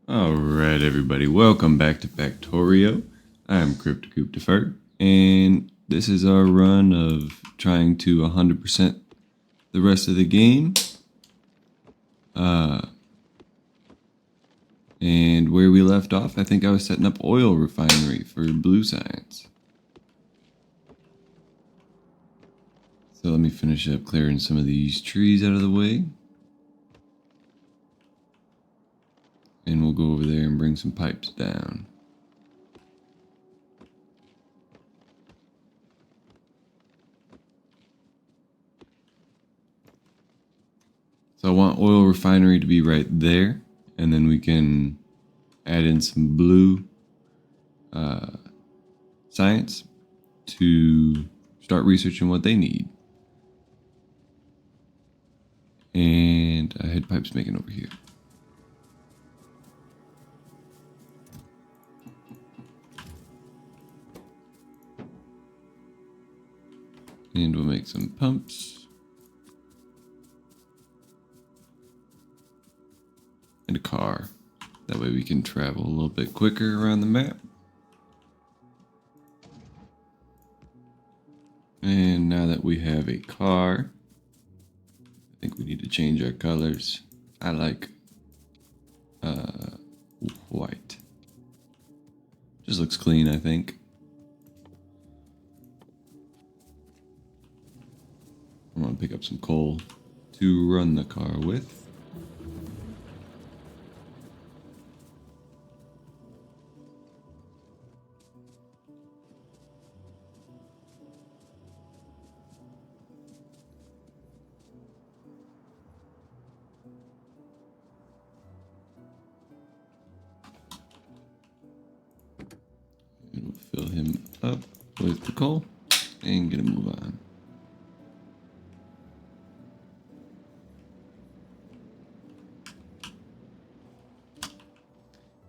Alright, everybody, welcome back to Factorio. I'm CryptoCoop and this is our run of trying to 100% the rest of the game. And where we left off, I think I was setting up oil refinery for blue science. So let me finish up clearing some of these trees out of the way. And we'll go over there and bring some pipes down. So I want oil refinery to be right there, and then we can add in some blue science to start researching what they need. And I had pipes making over here. And we'll make some pumps. And a car. That way we can travel a little bit quicker around the map. And now that we have a car, I think we need to change our colors. I like white. Just looks clean, I think. I'm gonna pick up some coal to run the car with. And we'll fill him up with the coal and get a move on.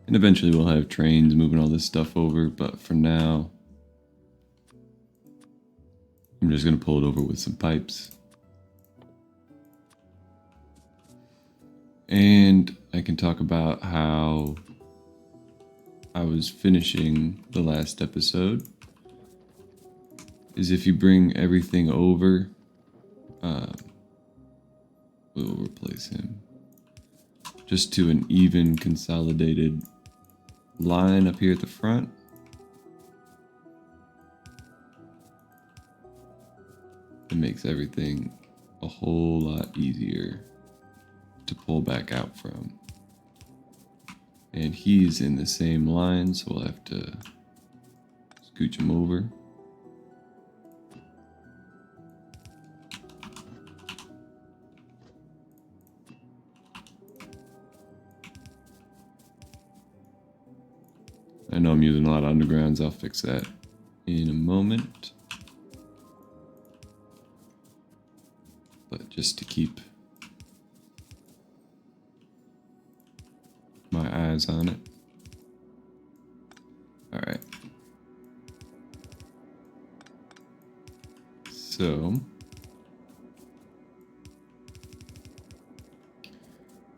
And eventually we'll have trains moving all this stuff over, but for now, I'm just gonna pull it over with some pipes. And I can talk about how I was finishing the last episode. Is if you bring everything over, we'll replace him. Just to an even consolidated line up here at the front. It makes everything a whole lot easier to pull back out from. And he's in the same line, so we'll have to scooch him over. I know I'm using a lot of undergrounds, I'll fix that in a moment. But just to keep my eyes on it. Alright. So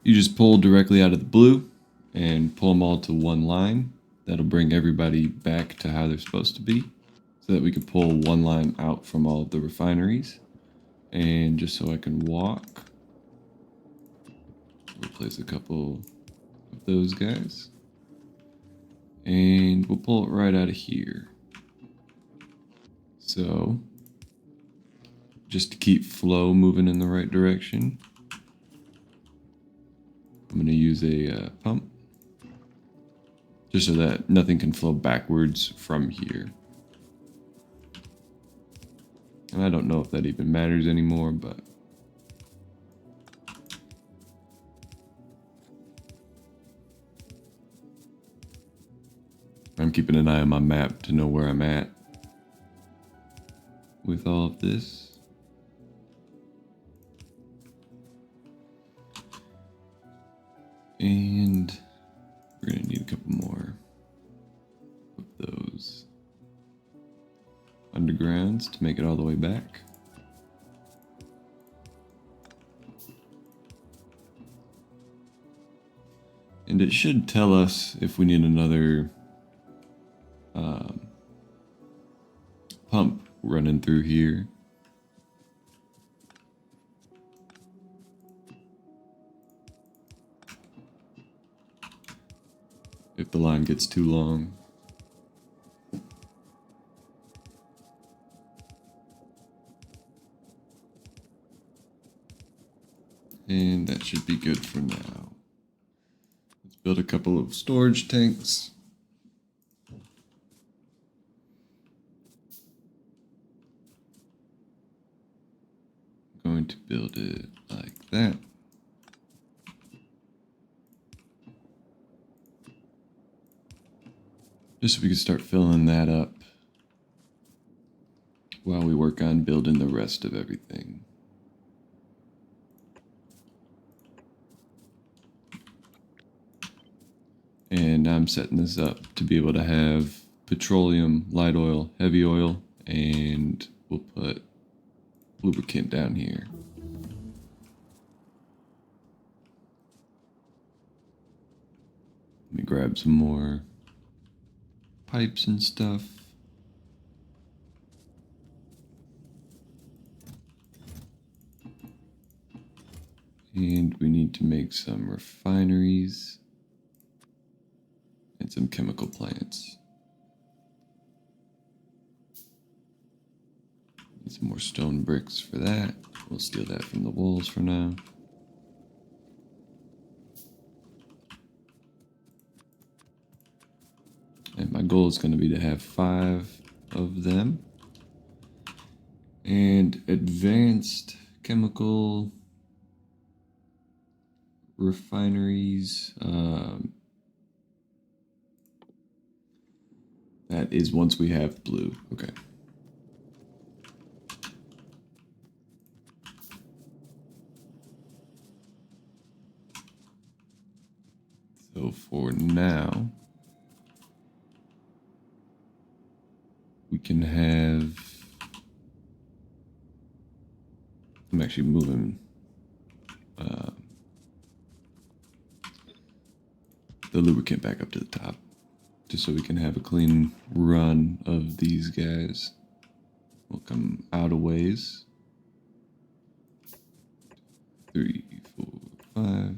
you just pull directly out of the blue and pull them all to one line. That'll bring everybody back to how they're supposed to be, so that we can pull one line out from all of the refineries. And just so I can walk, replace a couple of those guys. And we'll pull it right out of here. So, just to keep flow moving in the right direction, I'm going to use a pump. Just so that nothing can flow backwards from here. And I don't know if that even matters anymore, but I'm keeping an eye on my map to know where I'm at with all of this. And we're gonna need a couple more of those undergrounds to make it all the way back. And And it should tell us if we need another pump running through here. If the line gets too long. And that should be good for now. Let's build a couple of storage tanks. I'm going to build it like that. Just so we can start filling that up while we work on building the rest of everything. And I'm setting this up to be able to have petroleum, light oil, heavy oil, and we'll put lubricant down here. Let me grab some more pipes and stuff. And we need to make some refineries and some chemical plants. Need some more stone bricks for that. We'll steal that from the walls for now. And my goal is going to be to have 5 of them. And advanced chemical refineries. That is once we have blue. Okay. So for now, we can have... I'm actually moving the lubricant back up to the top, just so we can have a clean run of these guys. We'll come out a ways. 3, 4, 5.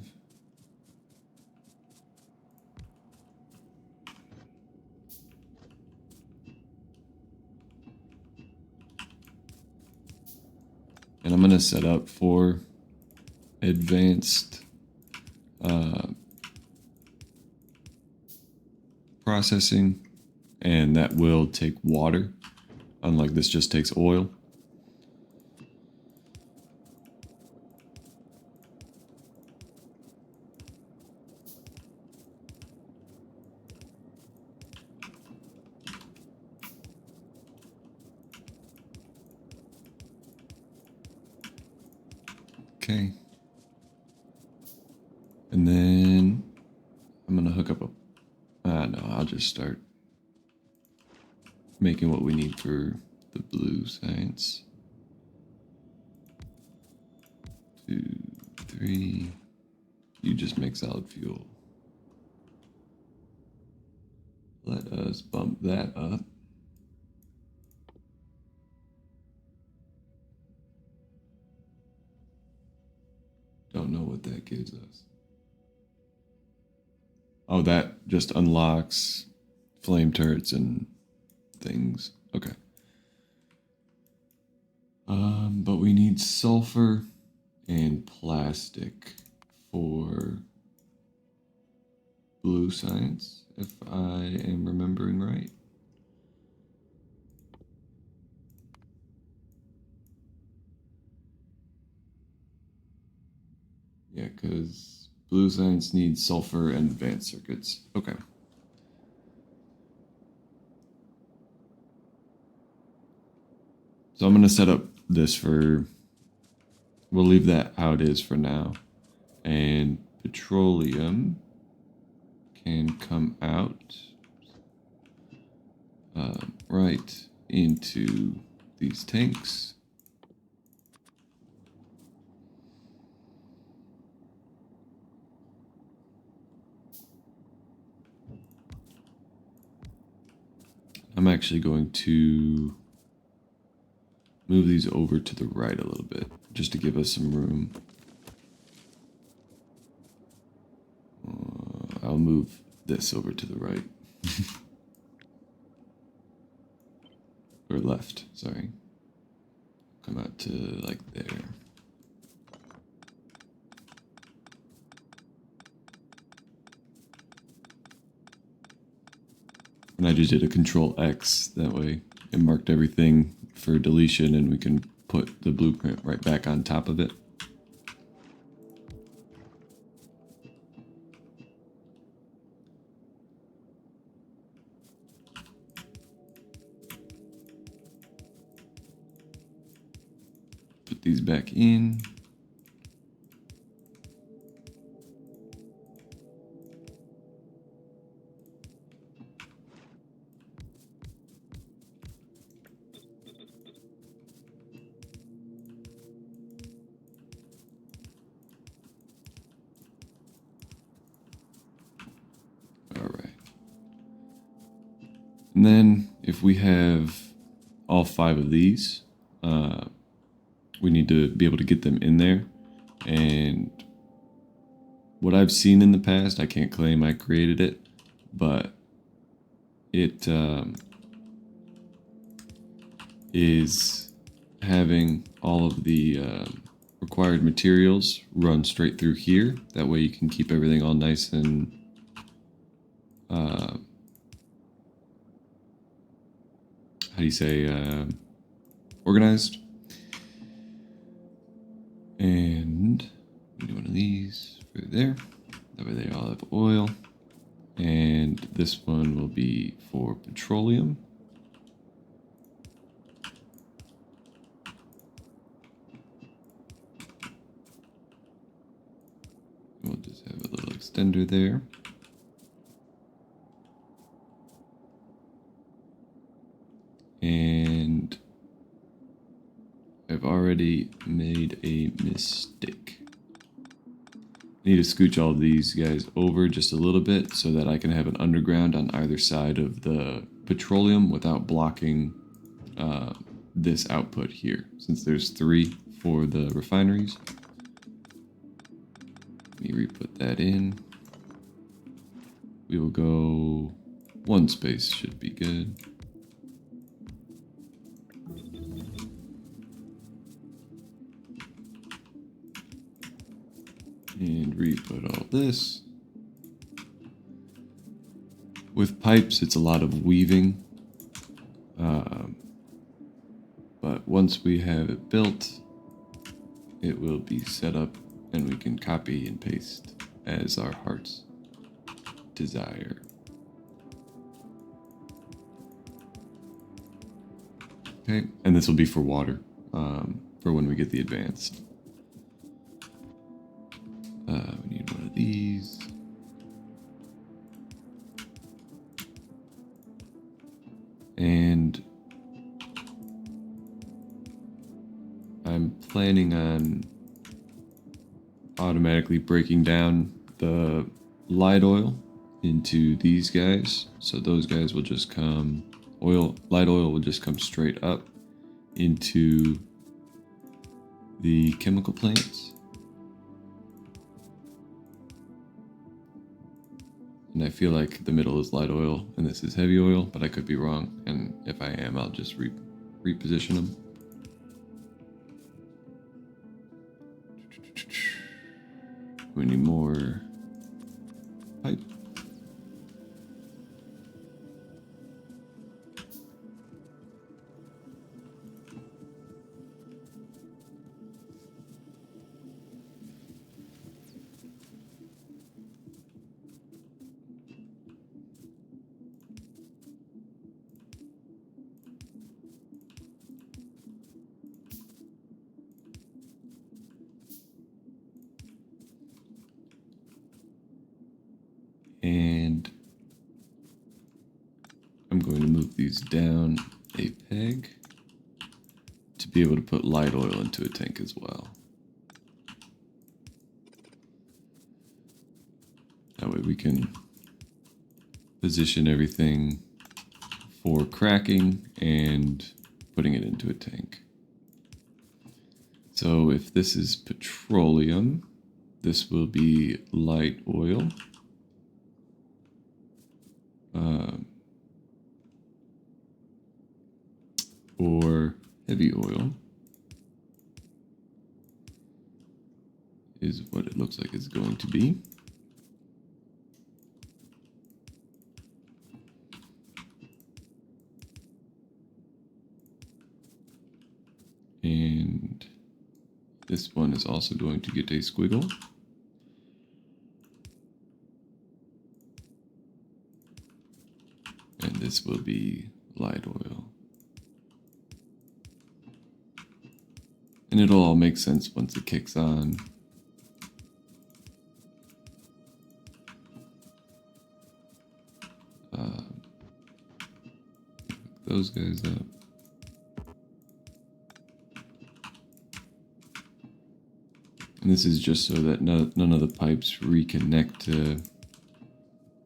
And I'm going to set up for advanced processing, and that will take water, unlike this just takes oil. Okay. And then I'm going to hook up a... no, I'll just start making what we need for the blue science. 2, 3. You just make solid fuel. Let us bump that up. Don't know what that gives us. Oh, that just unlocks flame turrets and things. Okay. But we need sulfur and plastic for blue science, if I am remembering right. Yeah, because blue science needs sulfur and advanced circuits. Okay. So I'm going to set up this for... We'll leave that how it is for now. And petroleum can come out right into these tanks. I'm actually going to move these over to the right a little bit, just to give us some room. I'll move this over to the right. Or left, sorry. Come out to like there. And I just did a Control X, that way it marked everything for deletion and we can put the blueprint right back on top of it. Put these back in. All right. And then if we have all 5 of these, we need to be able to get them in there. And what I've seen in the past, I can't claim I created it, but it is having all of the required materials run straight through here. That way you can keep everything all nice and how do you say, organized. And we do one of these right there. That way they all have oil. And this one will be for petroleum. We'll just have a little extender there. And I've already made a mistake. I need to scooch all of these guys over just a little bit so that I can have an underground on either side of the petroleum without blocking this output here, since there's 3 for the refineries. Let me re-put that in. We will go 1 space should be good. And re-put all this. With pipes, it's a lot of weaving. But once we have it built, it will be set up and we can copy and paste as our hearts desire. Okay, and this will be for water, for when we get the advanced. We need one of these. And I'm planning on automatically breaking down the light oil into these guys. So those guys will just come, light oil will just come straight up into the chemical plants. And I feel like the middle is light oil and this is heavy oil, but I could be wrong. And if I am, I'll just reposition them. We need more pipe. And I'm going to move these down a peg to be able to put light oil into a tank as well. That way we can position everything for cracking and putting it into a tank. So if this is petroleum, this will be light oil. Or heavy oil is what it looks like it's going to be. And this one is also going to get a squiggle. And this will be light oil. And it'll all make sense once it kicks on. Those guys up. And this is just so that none of the pipes reconnect to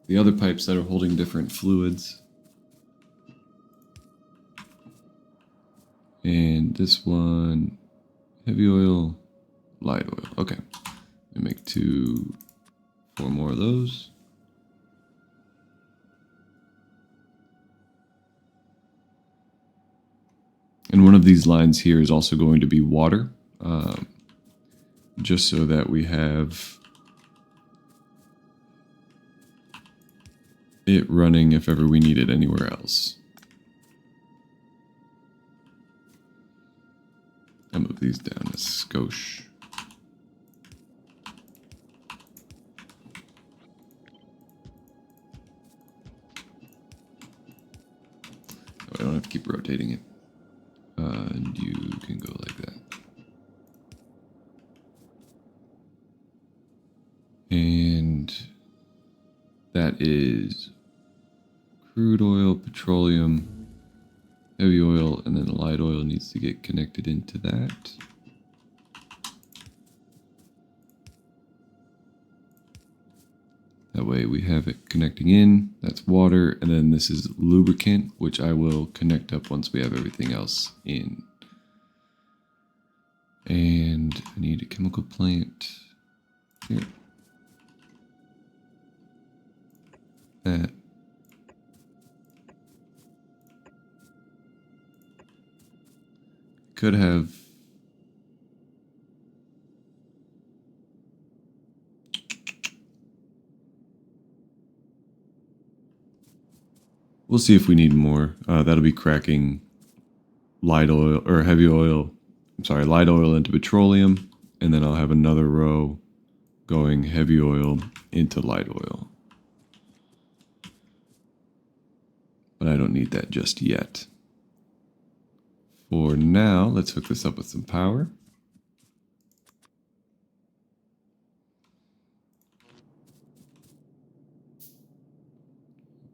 the other pipes that are holding different fluids. And this one, heavy oil, light oil. Okay, I make 4 more of those. And one of these lines here is also going to be water, just so that we have it running if ever we need it anywhere else. I'll move these down a skosh. I don't have to keep rotating it. And you can go like that. And that is crude oil, petroleum, heavy oil, and then the light oil needs to get connected into that. That way we have it connecting in, that's water, and then this is lubricant, which I will connect up once we have everything else in. And I need a chemical plant here. That. Could have we'll see if we need more. That'll be cracking light oil or heavy oil. I'm sorry, light oil into petroleum, and then I'll have another row going heavy oil into light oil. But I don't need that just yet. For now, let's hook this up with some power.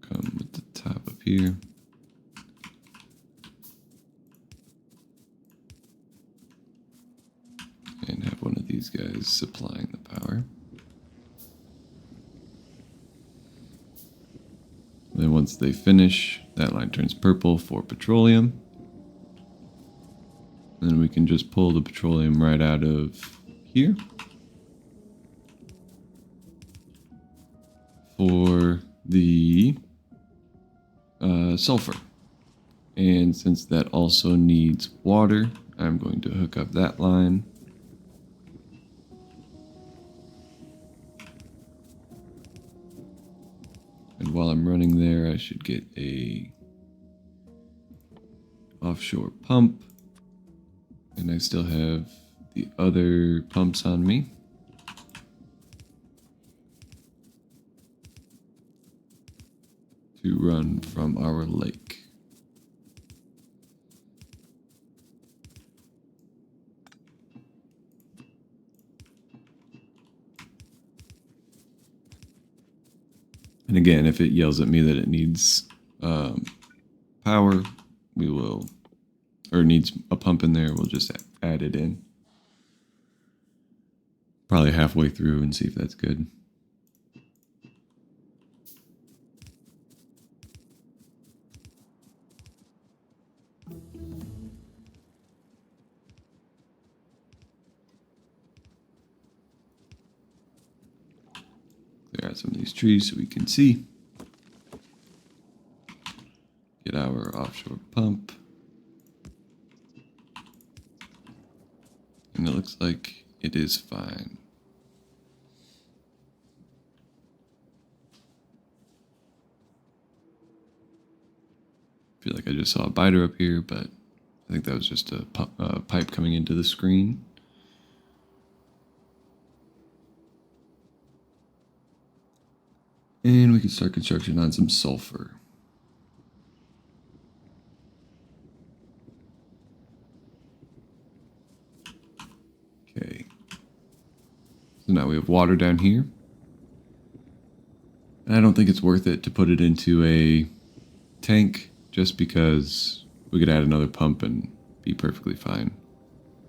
Come at the top up here. And have one of these guys supplying the power. Then once they finish, that line turns purple for petroleum. And then we can just pull the petroleum right out of here. For the sulfur. And since that also needs water, I'm going to hook up that line. And while I'm running there, I should get a offshore pump. And I still have the other pumps on me. To run from our lake. And again, if it yells at me that it needs power, we will, or needs a pump in there, we'll just add it in. Probably halfway through and see if that's good. some of these trees so we can see. Get our offshore pump. And it looks like it is fine. I feel like I just saw a biter up here, but I think that was just a pipe coming into the screen. And we can start construction on some sulfur. Okay. So now we have water down here. And I don't think it's worth it to put it into a tank just because we could add another pump and be perfectly fine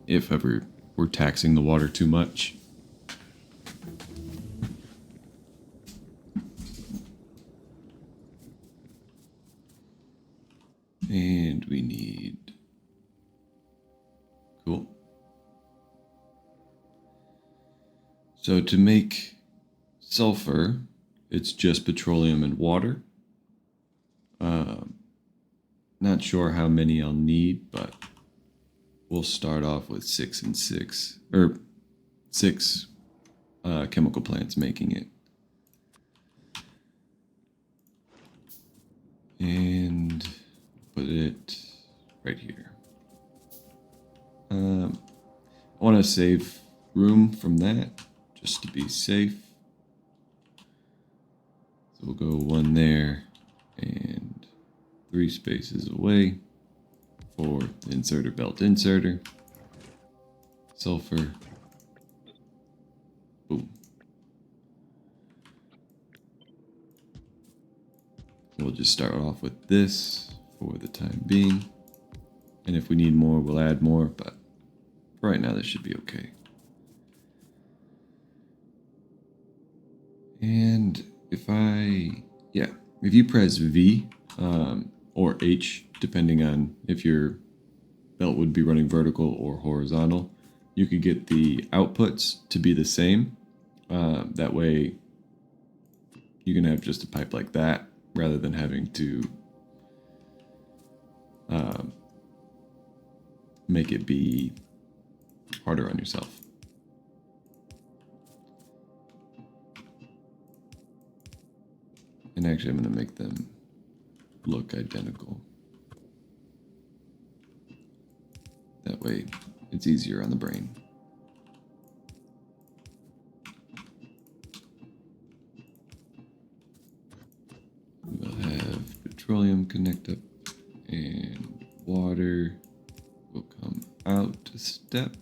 if ever we're taxing the water too much. And we need... Cool. So to make sulfur, it's just petroleum and water. Not sure how many I'll need, but we'll start off with 6 and 6, or 6 chemical plants making it. And put it right here. I want to save room from that just to be safe. So we'll go 1 there and 3 spaces away for the inserter belt inserter. Sulfur. Boom. We'll just start off with this for the time being. And if we need more, we'll add more, but for right now, this should be okay. And if you press V or H, depending on if your belt would be running vertical or horizontal, you could get the outputs to be the same. That way you can have just a pipe like that rather than having to make it be harder on yourself. And actually, I'm going to make them look identical. That way, it's easier on the brain. We'll have petroleum connect up, and water will come out a step.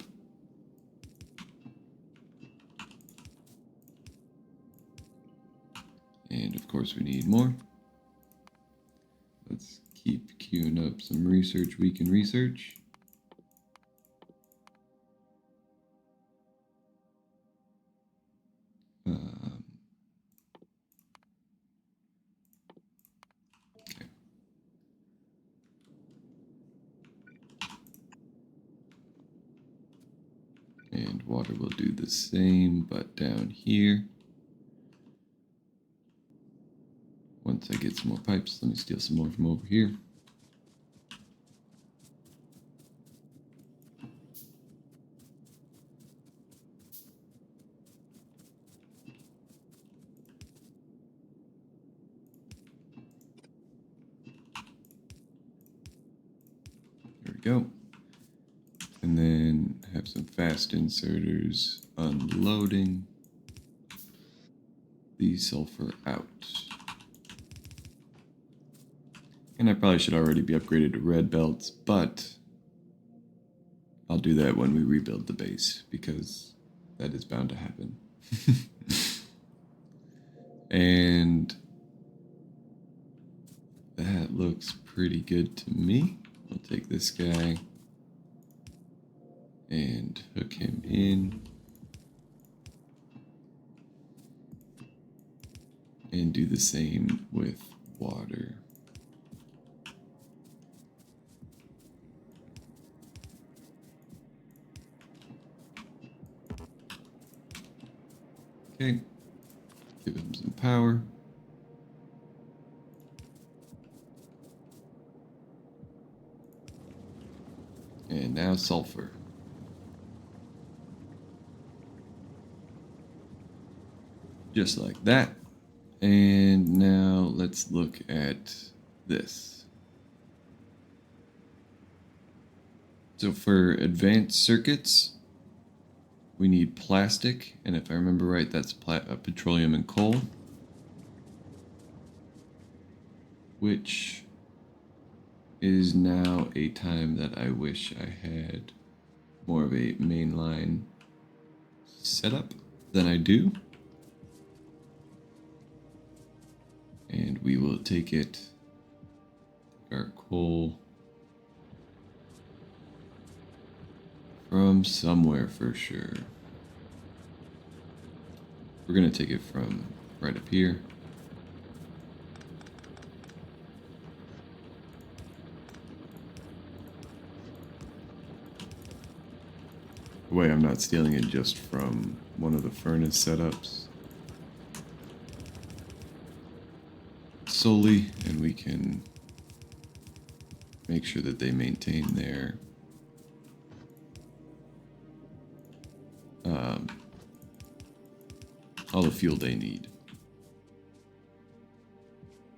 And of course we need more. Let's keep queuing up some research we can research. Okay. And water will do the same, but down here. Once I get some more pipes, let me steal some more from over here. There we go. And then have some fast inserters unloading the sulfur out. And I probably should already be upgraded to red belts, but I'll do that when we rebuild the base, because that is bound to happen. And that looks pretty good to me. We'll take this guy and hook him in. And do the same with water. Okay, give him some power. And now sulfur. Just like that. And now let's look at this. So for advanced circuits, we need plastic, and if I remember right, that's petroleum and coal, which is now a time that I wish I had more of a mainline setup than I do. And we will take our coal from somewhere for sure. We're gonna take it from right up here. Wait, I'm not stealing it just from one of the furnace setups solely, and we can make sure that they maintain their all the fuel they need.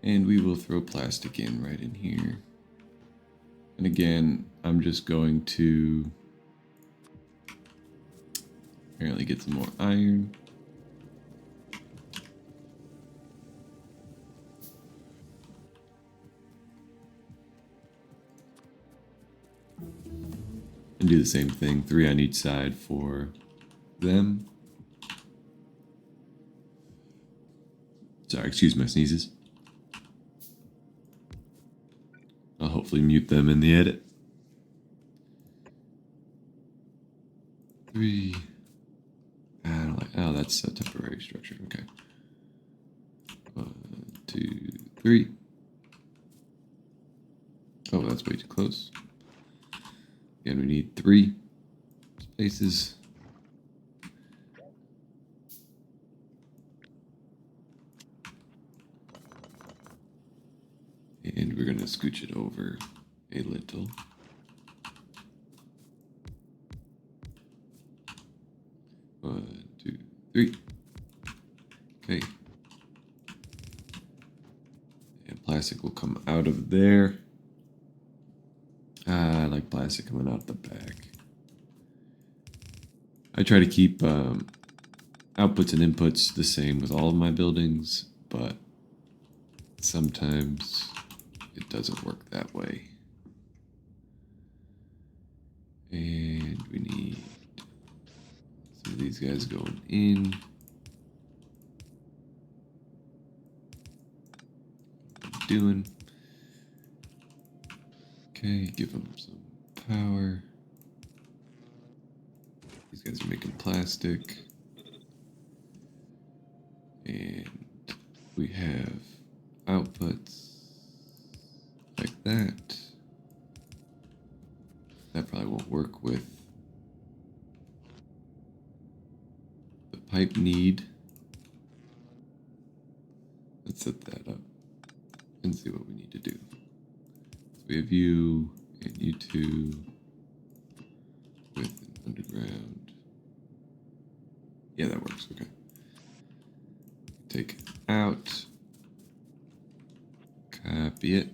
And we will throw plastic in right in here. And again, I'm just going to apparently get some more iron. And do the same thing, 3 on each side for them. Sorry, excuse my sneezes. I'll hopefully mute them in the edit. 3. I don't like. Oh, that's a temporary structure. Okay. 1, 2, 3. Oh, that's way too close. Again, we need 3 spaces. And we're going to scooch it over a little. One, 2, 3. Okay. And plastic will come out of there. I like plastic coming out the back. I try to keep outputs and inputs the same with all of my buildings, but sometimes it doesn't work that way. And we need some of these guys going in. Doing. Okay, give them some power. These guys are making plastic. And we have outputs like that. That probably won't work with the pipe need. Let's set that up and see what we need to do. So we have you and you two with an underground. Yeah, that works. Okay. Take it out. Copy it.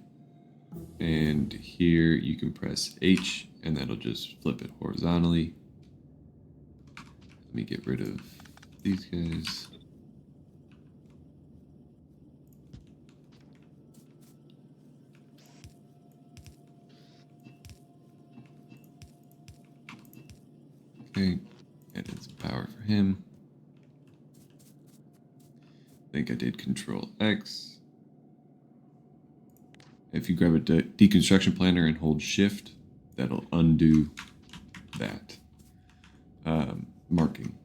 And here you can press H and that'll just flip it horizontally. Let me get rid of these guys. Okay, add in some power for him. I think I did Control X. If you grab a deconstruction planner and hold Shift, that'll undo that marking.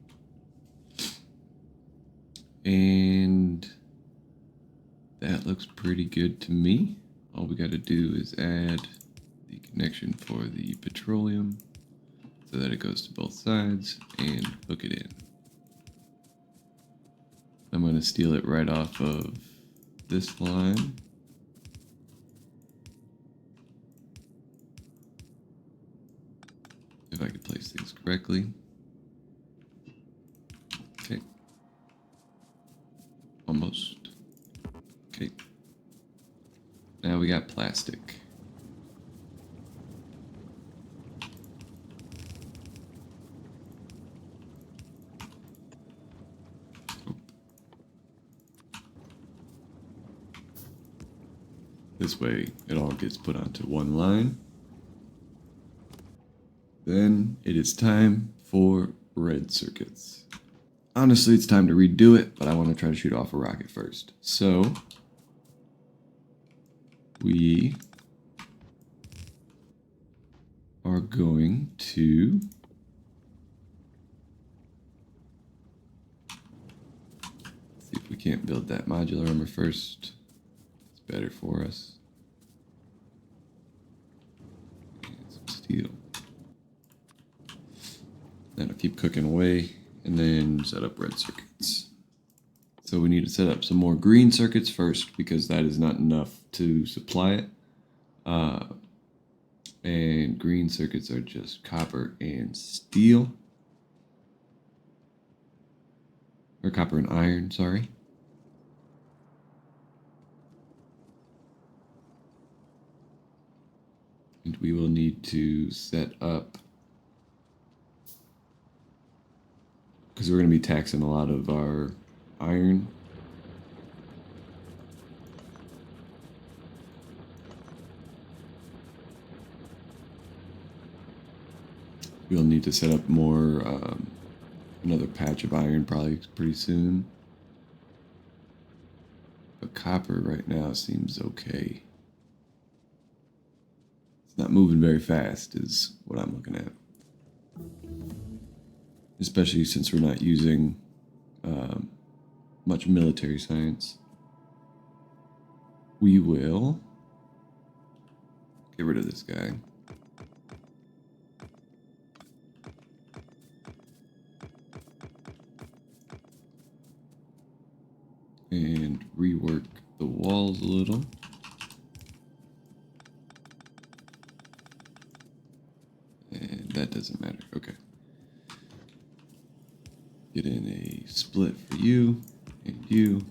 And that looks pretty good to me. All we got to do is add the connection for the petroleum so that it goes to both sides and hook it in. I'm going to steal it right off of this line. If I could place things correctly. Okay. Almost. Okay. Now we got plastic. This way it all gets put onto one line. Then it is time for red circuits. Honestly, it's time to redo it, but I want to try to shoot off a rocket first. So we are going to see if we can't build that modular armor first. It's better for us. And some steel. Then I'll keep cooking away and then set up red circuits. So we need to set up some more green circuits first because that is not enough to supply it. And green circuits are just copper and steel. Or copper and iron, sorry. And we will need to set up, because we're going to be taxing a lot of our iron. We'll need to set up more, another patch of iron probably pretty soon. But copper right now seems okay. It's not moving very fast is what I'm looking at. Especially since we're not using much military science. We will get rid of this guy. And rework the walls a little. And that doesn't matter. Okay. Get in a split for you and you.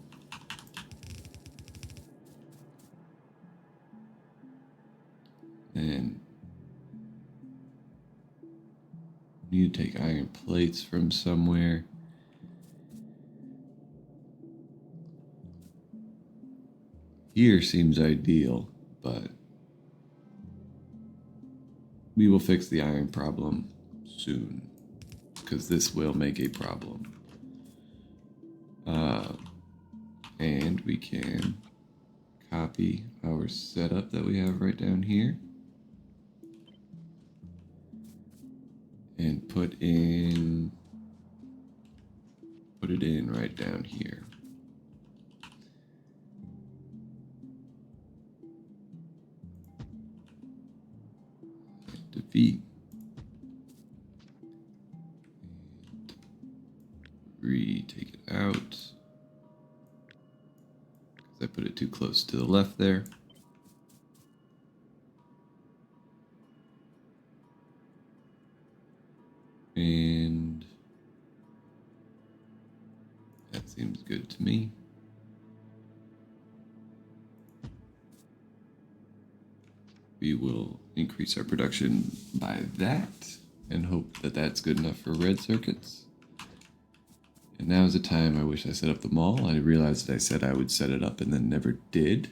And need to take iron plates from somewhere. Here seems ideal, but we will fix the iron problem soon, because this will make a problem. And we can copy our setup that we have right down here and put it in right down here. Defeat. Take it out. Because I put it too close to the left there. And that seems good to me. We will increase our production by that and hope that that's good enough for red circuits. And now is the time I wish I set up the mall. I realized that I said I would set it up and then never did.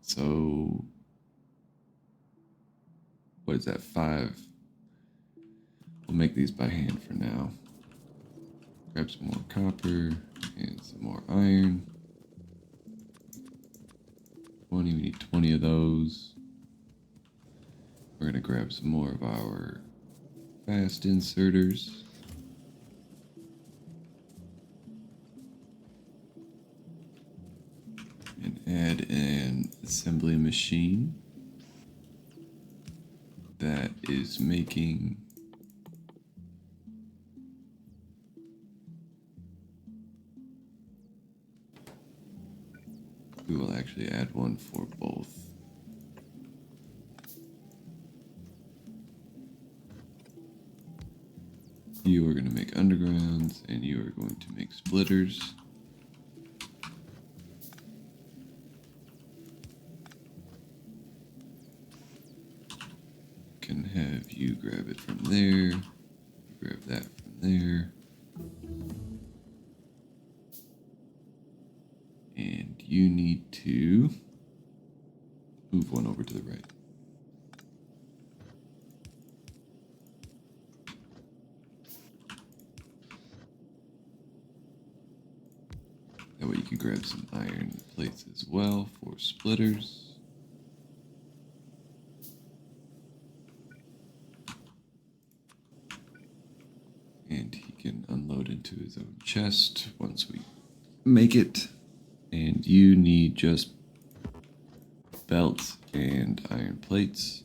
So what is that, 5? We'll make these by hand for now. Grab some more copper and some more iron. 20, we need 20 of those. We're gonna grab some more of our fast inserters. And add an assembly machine that is making We will actually add one for both. You are going to make undergrounds, and you are going to make splitters. Can have you grab it from there, grab that from there, and you need to move one over to the right. That way you can grab some iron plates as well for splitters. And he can unload into his own chest once we make it. And you need just belts and iron plates.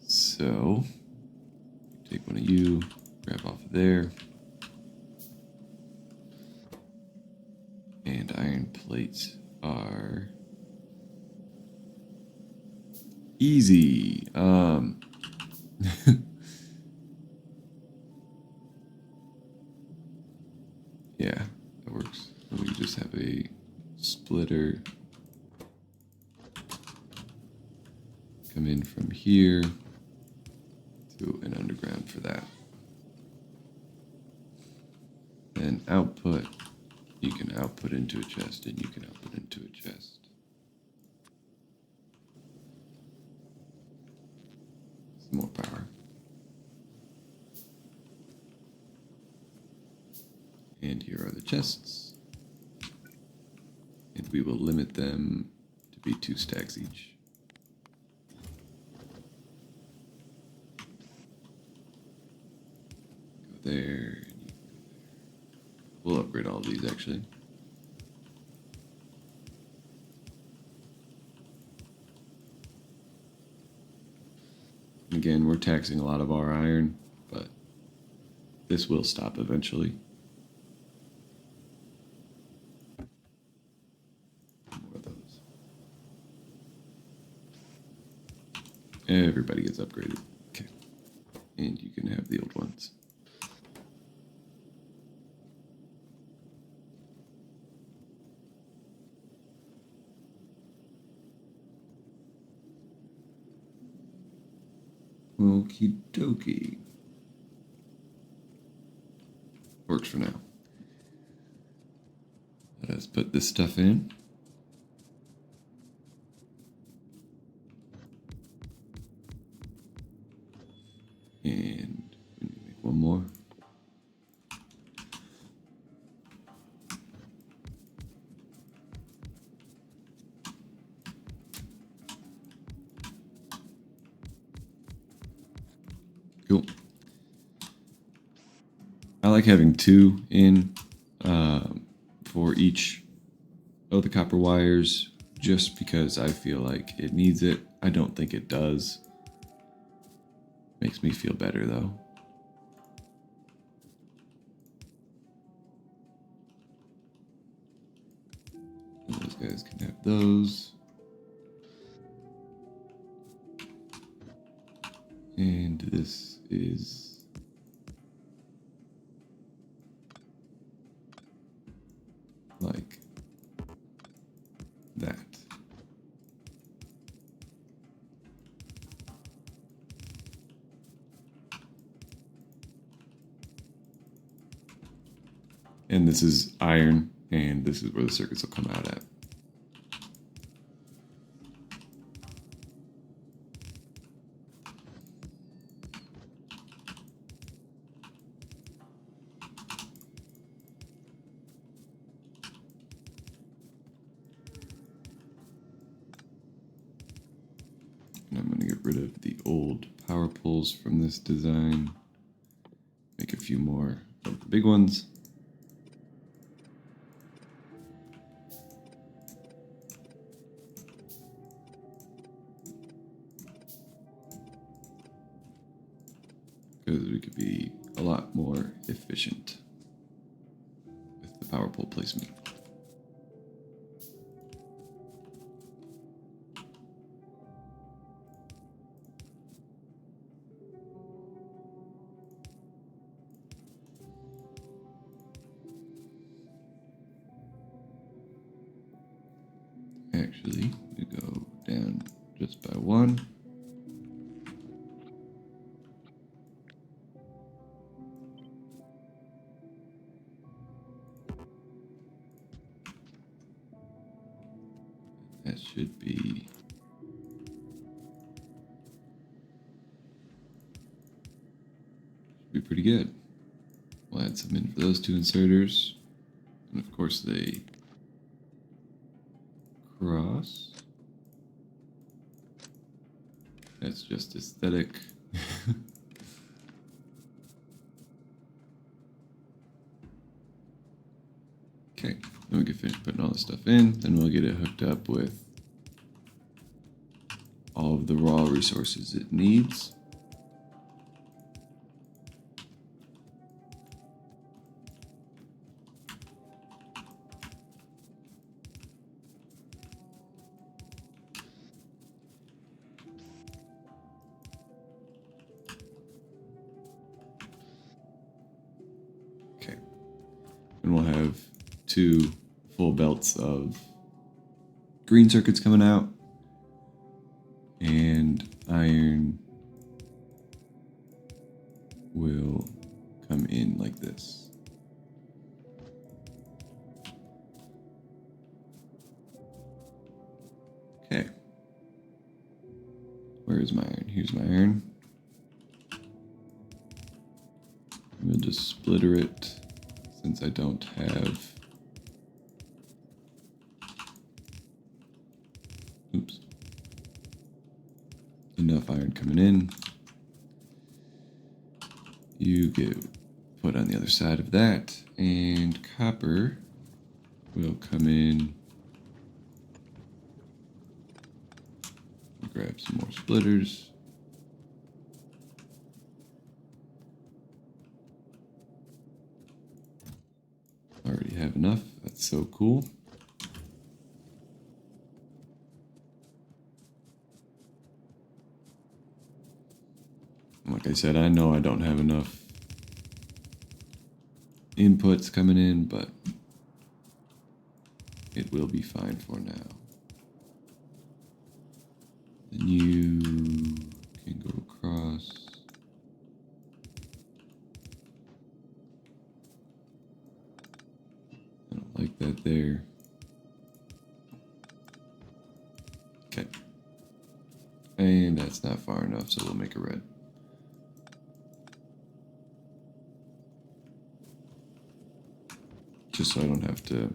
So, take one of you, grab off of there. And iron plates are easy. Yeah, that works. We just have a splitter come in from here to an underground for that. And output, you can output into a chest, and you can output into a chest. Some more power. And here are the chests. And we will limit them to be 2 stacks each. Go there, and you can go there. We'll upgrade all of these actually. Again, we're taxing a lot of our iron, but this will stop eventually. More of those. Everybody gets upgraded. Okay. And you can have the old ones. Okie dokie. Works for now. Let us put this stuff in. And we need to make one more. Cool. I like having 2 in for each of the copper wires, just because I feel like it needs it. I don't think it does. Makes me feel better though. And those guys can have those. And this is like that. And this is iron, and this is where the circuits will come out at. And I'm going to get rid of the old power poles from this design. Make a few more of the big ones. Because we could be a lot more efficient with the power pole placement. Actually, we go down just by one. That should be pretty good. We'll add some in for those two inserters. And of course they cross. That's just aesthetic. Okay, then we can finish putting all this stuff in. Then we'll get it hooked up with all of the raw resources it needs. Okay, and we'll have 2 full belts of green circuits coming out, and iron will come in like this. Okay. Where is my iron? Here's my iron. We'll just splitter it since I don't have... Oops. Enough iron coming in. You get put on the other side of that, and copper will come in. Grab some more splitters. Already have enough. That's so cool. Like I said, I know I don't have enough inputs coming in, but it will be fine for now. Then you can go across. I don't like that there. Okay. And that's not far enough, so we'll make a red. Just so I don't have to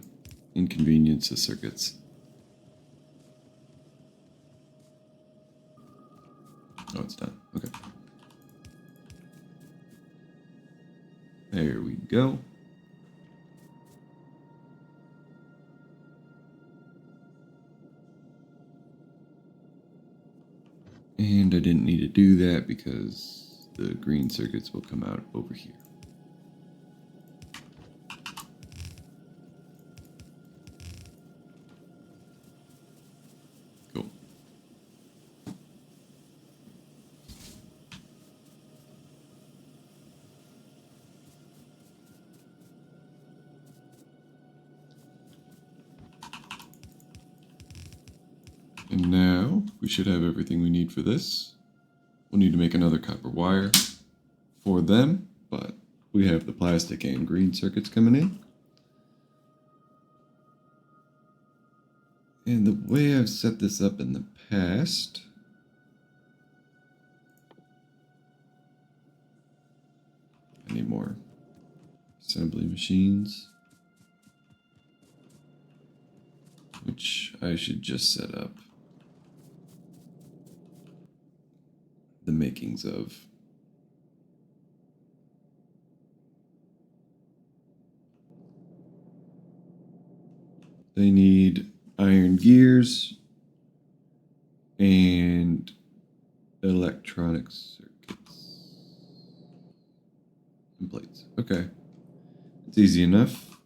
inconvenience the circuits. Oh, it's done. Okay. There we go. And I didn't need to do that because the green circuits will come out over here. Cool. And now we should have everything we need for this. We'll need to make another copper wire for them, but we have the plastic and green circuits coming in. And the way I've set this up in the past, I need more assembly machines, which I should just set up the makings of. They need iron gears and electronic circuits and plates. Okay, it's easy enough.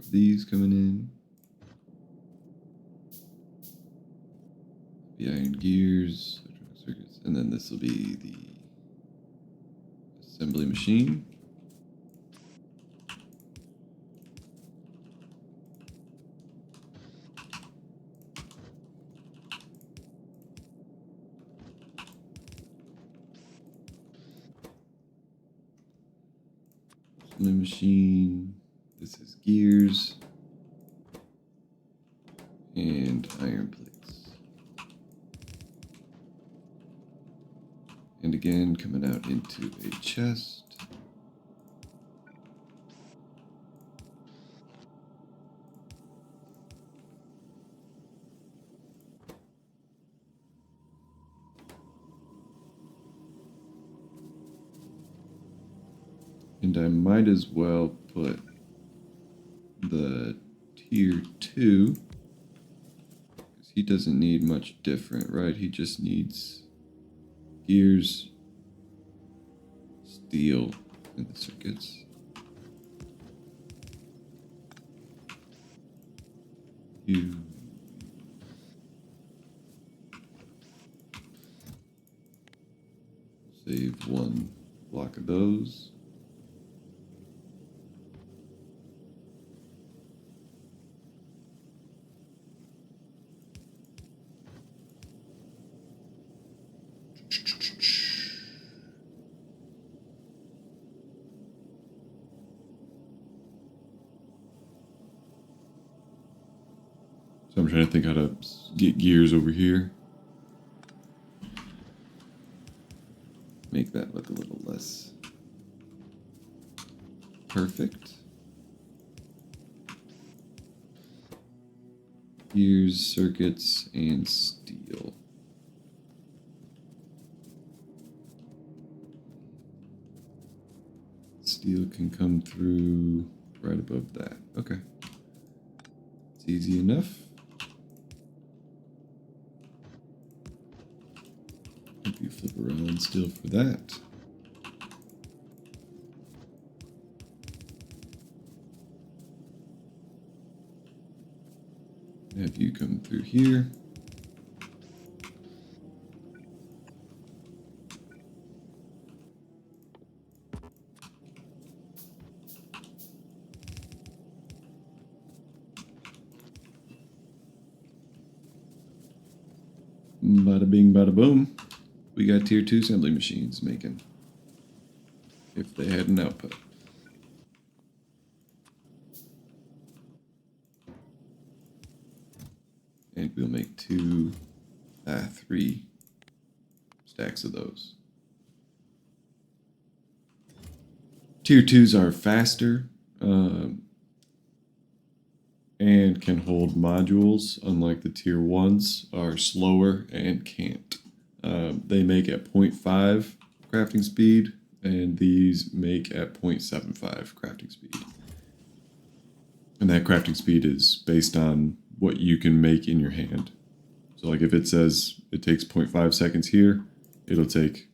of these coming in. The iron gears, circuits, and then this will be the assembly machine. Assembly machine. This is gears and iron plates. And again, coming out into a chest. And I might as well put the tier 2, because he doesn't need much different, right? He just needs gears, steel, and the circuits. Save one block of those. So I'm trying to think how to get gears over here. Make that look a little less perfect. Gears, circuits, and steel. Steel can come through right above that. Okay. It's easy enough. Hope you flip around still for that. Have you come through here. Bada bing, bada boom. We got tier 2 assembly machines making. If they had an output. And we'll make 3 stacks of those. Tier 2s are faster and can hold modules, unlike the tier 1s are slower and can't. They make at 0.5 crafting speed, and these make at 0.75 crafting speed. And that crafting speed is based on what you can make in your hand. So like if it says it takes 0.5 seconds here, it'll take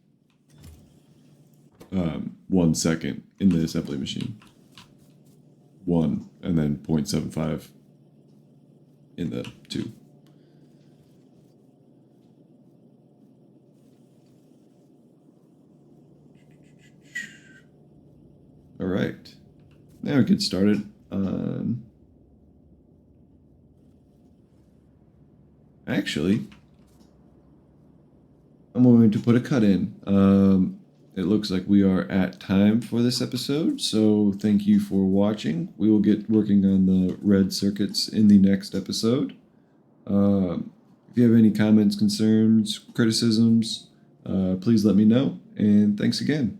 1 second in the assembly machine. 1, and then 0.75 in the 2. All right, now we get started on. Actually, I'm going to put a cut in. It looks like we are at time for this episode, so thank you for watching. We will get working on the red circuits in the next episode. If you have any comments, concerns, criticisms, please let me know, and thanks again.